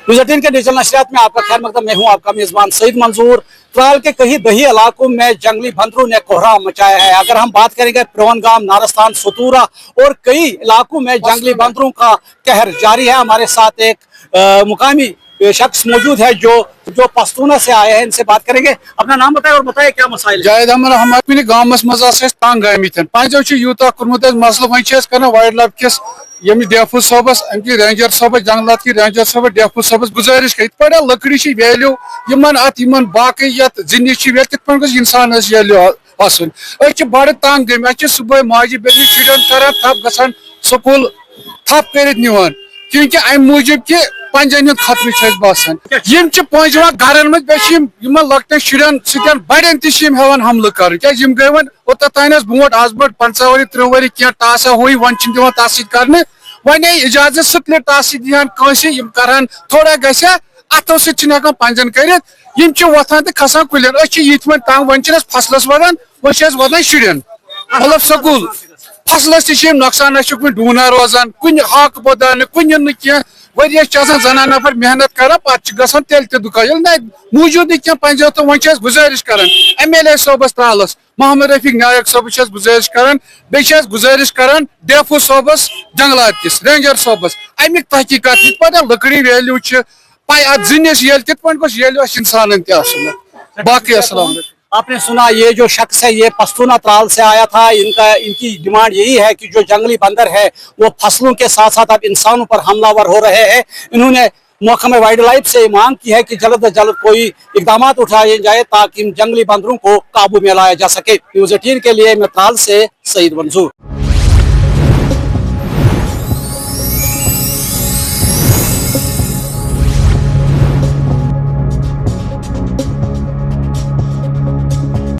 News 18 के digital नशरियात में आपका खैर मकदम। मैं हूं आपका मेजबान सईद मंजूर। त्राल के कई दही इलाकों में जंगली बंदरों ने कोहराम मचाया है। अगर हम बात करेंगे प्रवनगाम, नारस्तान, सतूरा और कई इलाकों में जंगली बंदरों का कहर जारी है। हमारे साथ एक मुकामी शख्स मौजूद है जो पश्तूना से आए हैं। इनसे बात करेंगे। अपना नाम बताएं और बताएं क्या मसाइल है। जायद हम अपने गाँव मज तंग आमित पंचो यूत कर्मुत मसल वो वाइल्ड लाइफ किस डेफूज सोबस अमी रेंजर सोबस जंगलात की रेंजर सोबस डेफूज सोबस गुजारिश लकड़ी वैल्यू इन बाकी जिनिस वेल तथ इंसान आसन बड़ तंग गई सुबह माजि बेनि शुरन कर थप ग स्कूल थप कर क्योंकि अम मूजूब कि पंजन खतरे बसान पंचवा घर मज लकटन शुरन सतन बड़न तवान हमल कर गई वो ओतन बोट आज बो 50 वरी 30 वरी क्या टासा हुई वन तस कर वे इजाजत स्प्लिट टास दिहान करान थोड़ा गसा अथो सकान पंजन कर वोथान तो खसान कुलन ये तंग वन फसलस वदान वदान शुरन मतलब स्कूल फसलस नुकसान डूना रोजान कुन हक बोदान कुन क्या वरियस जनान नफर मेहनत कर पे तेल दुकान मौजूद क्या पंजो तो वो गुजारिश कर MLA सोबस त्रालस मोहम्मद रफीक नायक सोबस गुजारिश कर गुजारिश कर डेफू सोबस जंगलात किस रेंजर सोबस अमिक तहकीकात ये लकड़ी वैल्यू पे जिनिस इंसान बाकी अस्सलाम। आपने सुना ये जो शख्स है ये पश्तूना त्राल से आया था। इनकी डिमांड यही है कि जो जंगली बंदर है वो फसलों के साथ साथ अब इंसानों पर हमलावर हो रहे हैं। इन्होंने महकमे वाइल्ड लाइफ से मांग की है कि जल्द से जल्द कोई इकदाम उठाए जाए ताकि इन जंगली बंदरों को काबू में लाया जा सके। न्यूज़ 18 के लिए मैं त्राल से सईद मंजूर।